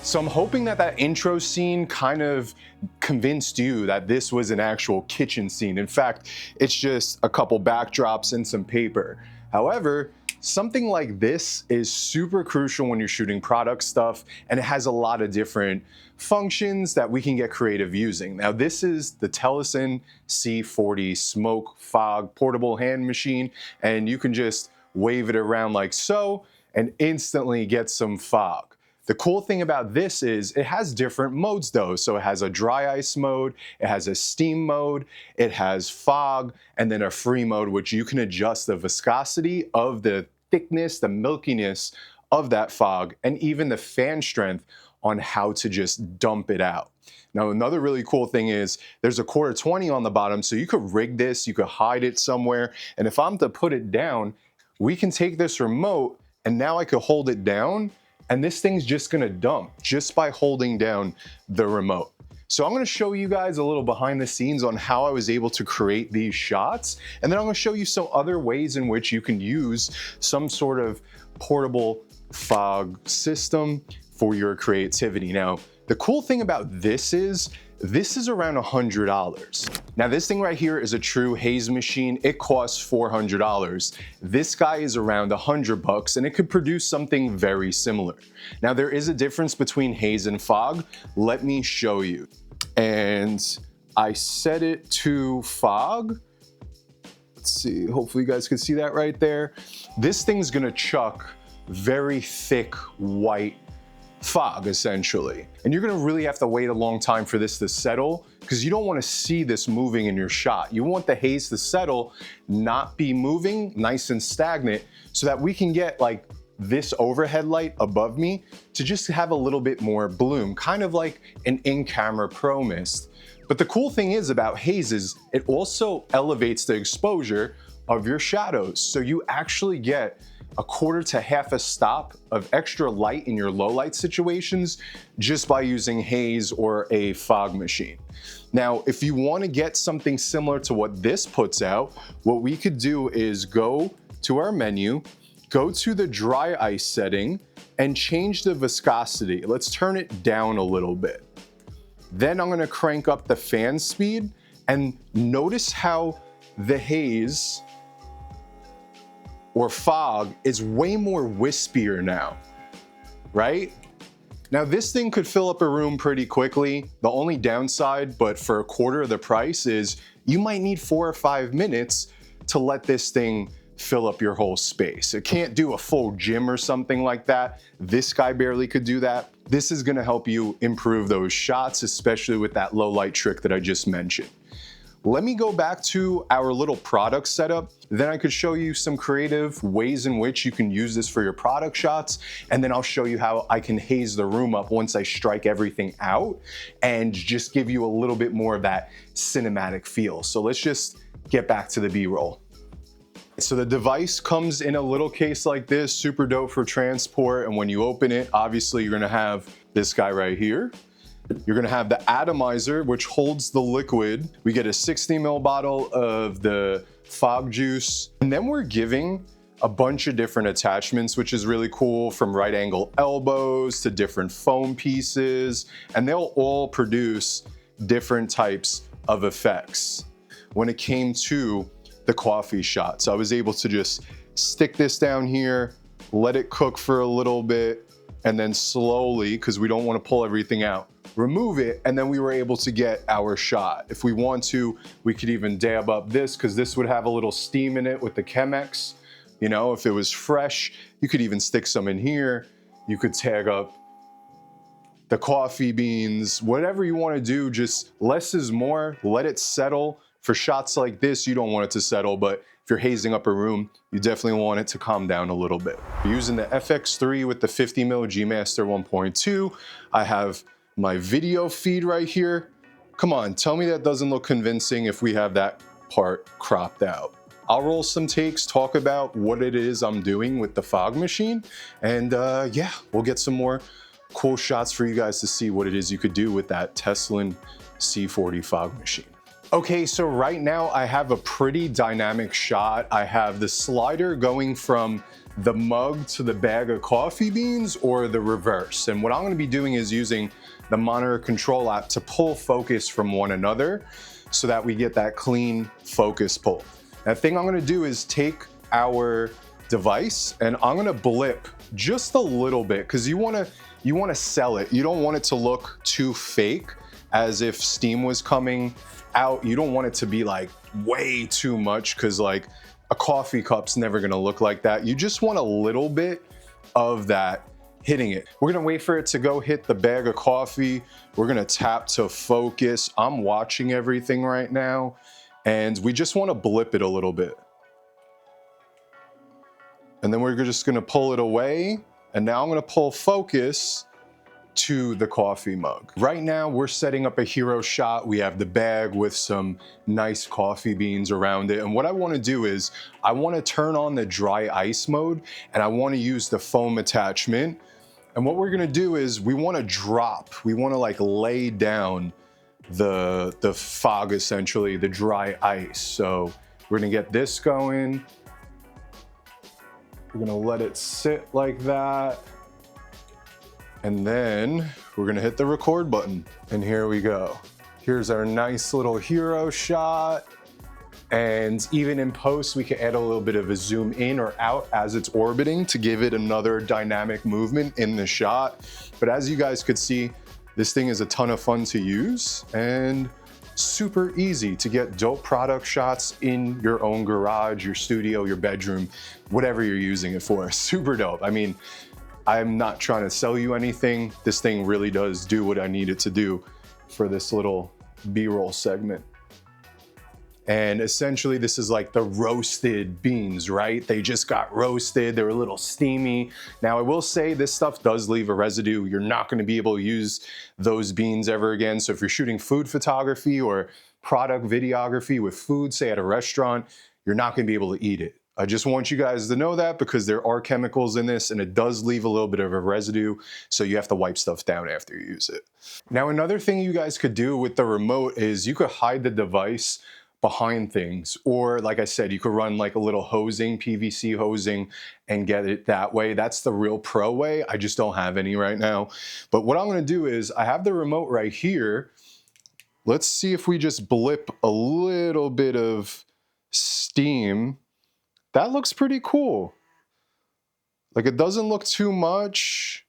So I'm hoping that that intro scene kind of convinced you that this was an actual kitchen scene. In fact, it's just a couple backdrops and some paper. However, something like this is super crucial when you're shooting product stuff, and it has a lot of different functions that we can get creative using. Now, this is the Telesin C40 Smoke Fog Portable Hand Machine, and you can just wave it around like so and instantly get some fog. The cool thing about this is it has different modes though. So it has a dry ice mode, it has a steam mode, it has fog, and then a free mode, which you can adjust the viscosity of the thickness, the milkiness of that fog, and even the fan strength on how to just dump it out. Now, another really cool thing is there's a quarter 20 on the bottom, so you could rig this, you could hide it somewhere. And if I'm to put it down, we can take this remote and now I could hold it down and this thing's just gonna dump just by holding down the remote. So I'm gonna show you guys a little behind the scenes on how I was able to create these shots. And then I'm gonna show you some other ways in which you can use some sort of portable fog system for your creativity. Now, the cool thing about this is around $100. Now this thing right here is a true haze machine. It costs $400. This guy is around $100 and it could produce something very similar. Now there is a difference between haze and fog. Let me show you. And I set it to fog. Let's see, hopefully you guys can see that right there. This thing's gonna chuck very thick white fog essentially. And you're gonna really have to wait a long time for this to settle because you don't wanna see this moving in your shot. You want the haze to settle, not be moving, nice and stagnant, so that we can get like this overhead light above me to just have a little bit more bloom, kind of like an in-camera pro mist. But the cool thing is about haze is it also elevates the exposure of your shadows. So you actually get a quarter to half a stop of extra light in your low light situations just by using haze or a fog machine. Now, if you want to get something similar to what this puts out, what we could do is go to our menu, go to the dry ice setting and change the viscosity. Let's turn it down a little bit. Then I'm going to crank up the fan speed and notice how the haze or fog is way more wispier now, right? Now this thing could fill up a room pretty quickly. The only downside, but for a quarter of the price, is you might need 4 or 5 minutes to let this thing fill up your whole space. It can't do a full gym or something like that. This guy barely could do that. This is gonna help you improve those shots, especially with that low light trick that I just mentioned. Let me go back to our little product setup. Then I could show you some creative ways in which you can use this for your product shots. And then I'll show you how I can haze the room up once I strike everything out and just give you a little bit more of that cinematic feel. So let's just get back to the B-roll. So the device comes in a little case like this, super dope for transport. And when you open it, obviously you're gonna have this guy right here. You're gonna have the atomizer, which holds the liquid. We get a 60 ml bottle of the fog juice. And then we're giving a bunch of different attachments, which is really cool, from right angle elbows to different foam pieces. And they'll all produce different types of effects. When it came to the coffee shot, so I was able to just stick this down here, let it cook for a little bit, and then slowly, because we don't want to pull everything out, remove it, and then we were able to get our shot. If we want to, we could even dab up this, because this would have a little steam in it with the Chemex. You know, if it was fresh, you could even stick some in here. You could tag up the coffee beans, whatever you want to do. Just less is more. Let it settle. For shots like this, you don't want it to settle, but if you're hazing up a room, you definitely want it to calm down a little bit. Using the FX3 with the 50 mil G Master 1.2, I have my video feed right here. Come on, tell me that doesn't look convincing if we have that part cropped out. I'll roll some takes, talk about what it is I'm doing with the fog machine, and yeah, we'll get some more cool shots for you guys to see what it is you could do with that Telesin C40 Fog Machine. Okay, so right now I have a pretty dynamic shot. I have the slider going from the mug to the bag of coffee beans or the reverse. And what I'm gonna be doing is using the monitor control app to pull focus from one another so that we get that clean focus pull. The thing I'm gonna do is take our device and I'm gonna blip just a little bit because you wanna sell it. You don't want it to look too fake as if steam was coming out. You don't want it to be like way too much because like a coffee cup's never gonna look like that. You just want a little bit of that hitting it. We're gonna wait for it to go hit the bag of coffee. We're gonna tap to focus. I'm watching everything right now and we just wanna blip it a little bit. And then we're just gonna pull it away. And now I'm gonna pull focus to the coffee mug. Right now we're setting up a hero shot. We have the bag with some nice coffee beans around it. And what I wanna do is I wanna turn on the dry ice mode and I wanna use the foam attachment. And what we're gonna do is we wanna drop, we wanna like lay down the fog, essentially, the dry ice. So we're gonna get this going. We're gonna let it sit like that. And then we're gonna hit the record button. And here we go. Here's our nice little hero shot. And even in post, we can add a little bit of a zoom in or out as it's orbiting to give it another dynamic movement in the shot. But as you guys could see, this thing is a ton of fun to use and super easy to get dope product shots in your own garage, your studio, your bedroom, whatever you're using it for. Super dope. I mean, I'm not trying to sell you anything. This thing really does do what I need it to do for this little B-roll segment. And essentially this is like the roasted beans, right? They just got roasted, they're a little steamy. Now I will say this stuff does leave a residue. You're not gonna be able to use those beans ever again. So if you're shooting food photography or product videography with food, say at a restaurant, you're not gonna be able to eat it. I just want you guys to know that because there are chemicals in this and it does leave a little bit of a residue. So you have to wipe stuff down after you use it. Now, another thing you guys could do with the remote is you could hide the device behind things. Or like I said, you could run like a little hosing, PVC hosing and get it that way. That's the real pro way. I just don't have any right now. But what I'm gonna do is I have the remote right here. Let's see if we just blip a little bit of steam. That looks pretty cool. Like it doesn't look too much.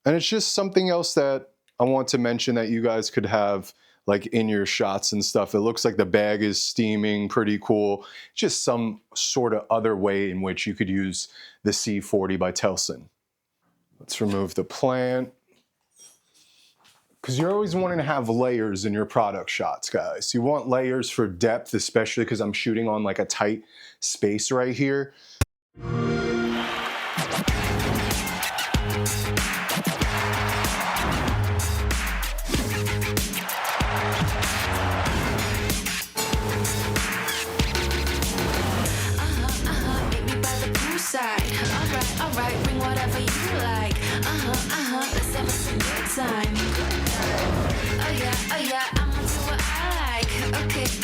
And it's just something else that I want to mention that you guys could have like in your shots and stuff. It looks like the bag is steaming, pretty cool. Just some sort of other way in which you could use the C40 by Telesin. Let's remove the plant. Because you're always wanting to have layers in your product shots, guys. You want layers for depth, especially because I'm shooting on like a tight space right here. Alright, bring whatever you like. Let's have some good time. Oh yeah, I'm onto what I like.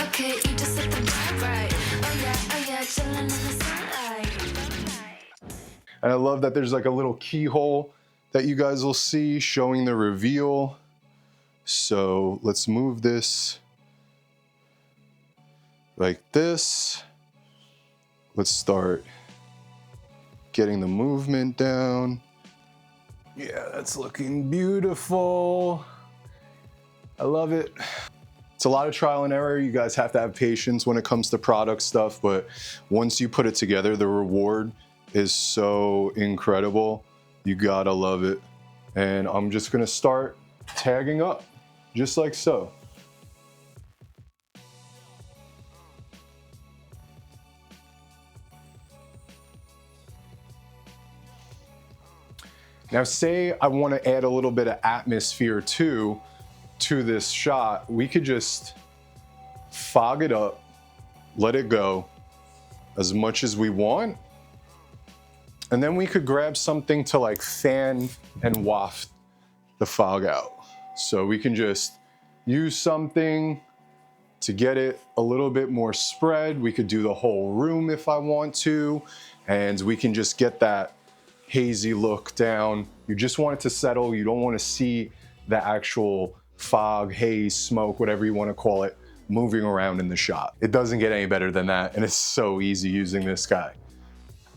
Okay, you just set the vibe right. Oh yeah, chillin' in the sunlight. And I love that there's like a little keyhole that you guys will see showing the reveal. So let's move this like this. Let's start getting the movement down. Yeah, that's looking beautiful. I love it. It's a lot of trial and error. You guys have to have patience when it comes to product stuff, but once you put it together, the reward is so incredible. You gotta love it. And I'm just gonna start tagging up, just like so. Now say I want to add a little bit of atmosphere too to this shot. We could just fog it up, let it go as much as we want. And then we could grab something to like fan and waft the fog out. So we can just use something to get it a little bit more spread. We could do the whole room if I want to, and we can just get that hazy look down. You just want it to settle. You don't want to see the actual fog, haze, smoke, whatever you want to call it, moving around in the shot. It doesn't get any better than that, and it's so easy using this guy.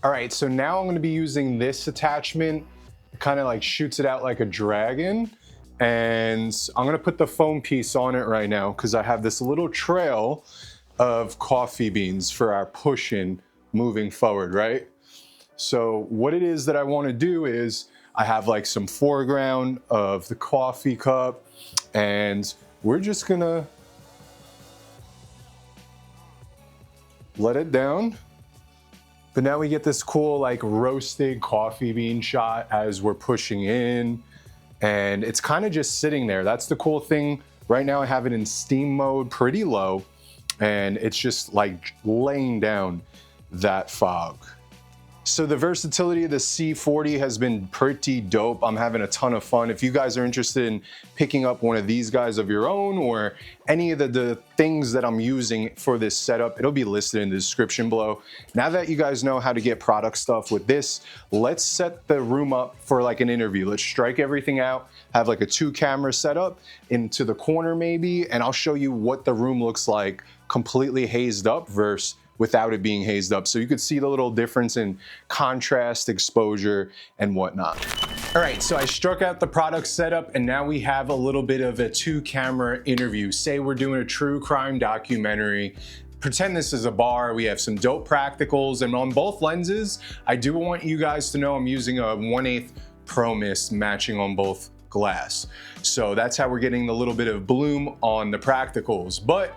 All right, so now I'm going to be using this attachment. It kind of like shoots it out like a dragon, and I'm going to put the foam piece on it right now because I have this little trail of coffee beans for our push-in moving forward, right? So what it is that I want to do is I have like some foreground of the coffee cup, and we're just gonna let it down. But now we get this cool like roasted coffee bean shot as we're pushing in, and it's kind of just sitting there. That's the cool thing. Right now I have it in steam mode, pretty low, and it's just like laying down that fog. So the versatility of the C40 has been pretty dope. I'm having a ton of fun. If you guys are interested in picking up one of these guys of your own or any of the things that I'm using for this setup, it'll be listed in the description below. Now that you guys know how to get product stuff with this, let's set the room up for like an interview. Let's strike everything out, have like a 2-camera setup into the corner maybe, and I'll show you what the room looks like completely hazed up versus without it being hazed up. So you could see the little difference in contrast, exposure, and whatnot. All right, so I struck out the product setup, and now we have a little bit of a 2-camera interview. Say we're doing a true crime documentary. Pretend this is a bar. We have some dope practicals, and on both lenses, I do want you guys to know I'm using a 1/8 Pro Mist matching on both glass. So that's how we're getting the little bit of bloom on the practicals. But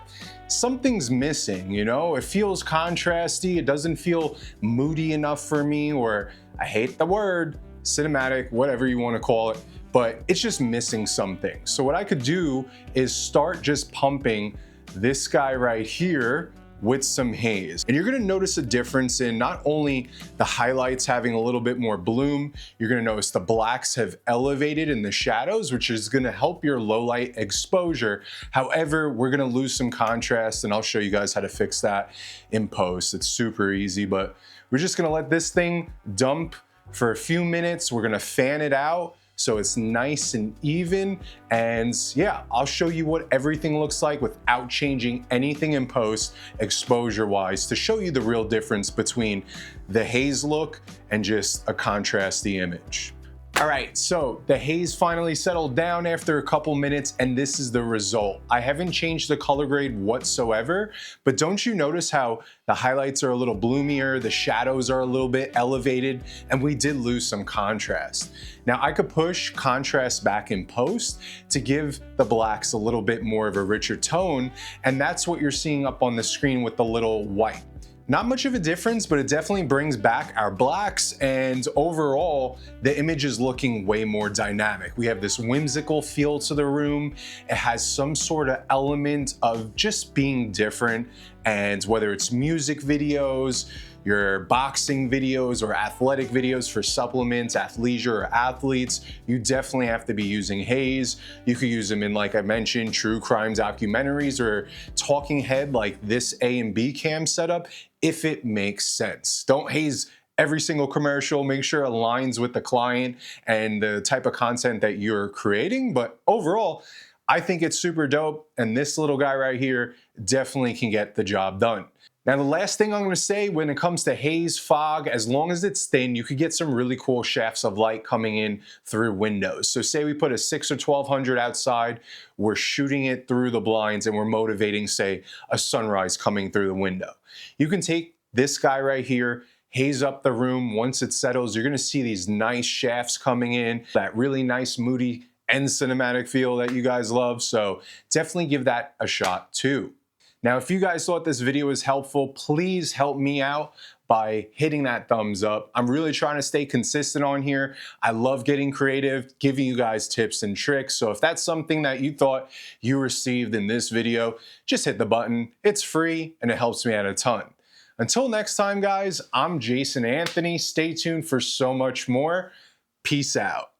something's missing, you know? It feels contrasty. It doesn't feel moody enough for me, or I hate the word, cinematic, whatever you want to call it, but it's just missing something. So what I could do is start just pumping this guy right here with some haze. And you're gonna notice a difference in not only the highlights having a little bit more bloom, you're gonna notice the blacks have elevated in the shadows, which is gonna help your low light exposure. However, we're gonna lose some contrast, and I'll show you guys how to fix that in post. It's super easy, but we're just gonna let this thing dump for a few minutes. We're gonna fan it out so it's nice and even, and yeah, I'll show you what everything looks like without changing anything in post exposure wise, to show you the real difference between the haze look and just a contrasty image. All right, so the haze finally settled down after a couple minutes, and this is the result. I haven't changed the color grade whatsoever, but don't you notice how the highlights are a little bloomier, the shadows are a little bit elevated, and we did lose some contrast. Now I could push contrast back in post to give the blacks a little bit more of a richer tone, and that's what you're seeing up on the screen with the little white. Not much of a difference, but it definitely brings back our blacks, and overall, the image is looking way more dynamic. We have this whimsical feel to the room. It has some sort of element of just being different, and whether it's music videos, your boxing videos, or athletic videos for supplements, athleisure, or athletes, you definitely have to be using haze. You could use them in, like I mentioned, true crime documentaries or talking head like this A and B cam setup, if it makes sense. Don't haze every single commercial. Make sure it aligns with the client and the type of content that you're creating. But overall, I think it's super dope, and this little guy right here definitely can get the job done. Now, the last thing I'm going to say when it comes to haze, fog, as long as it's thin, you could get some really cool shafts of light coming in through windows. So say we put a 6 or 1200 outside, we're shooting it through the blinds, and we're motivating, say, a sunrise coming through the window. You can take this guy right here, haze up the room. Once it settles, you're going to see these nice shafts coming in, that really nice moody and cinematic feel that you guys love. So definitely give that a shot too. Now, if you guys thought this video was helpful, please help me out by hitting that thumbs up. I'm really trying to stay consistent on here. I love getting creative, giving you guys tips and tricks. So if that's something that you thought you received in this video, just hit the button. It's free and it helps me out a ton. Until next time, guys, I'm Jason Anthony. Stay tuned for so much more. Peace out.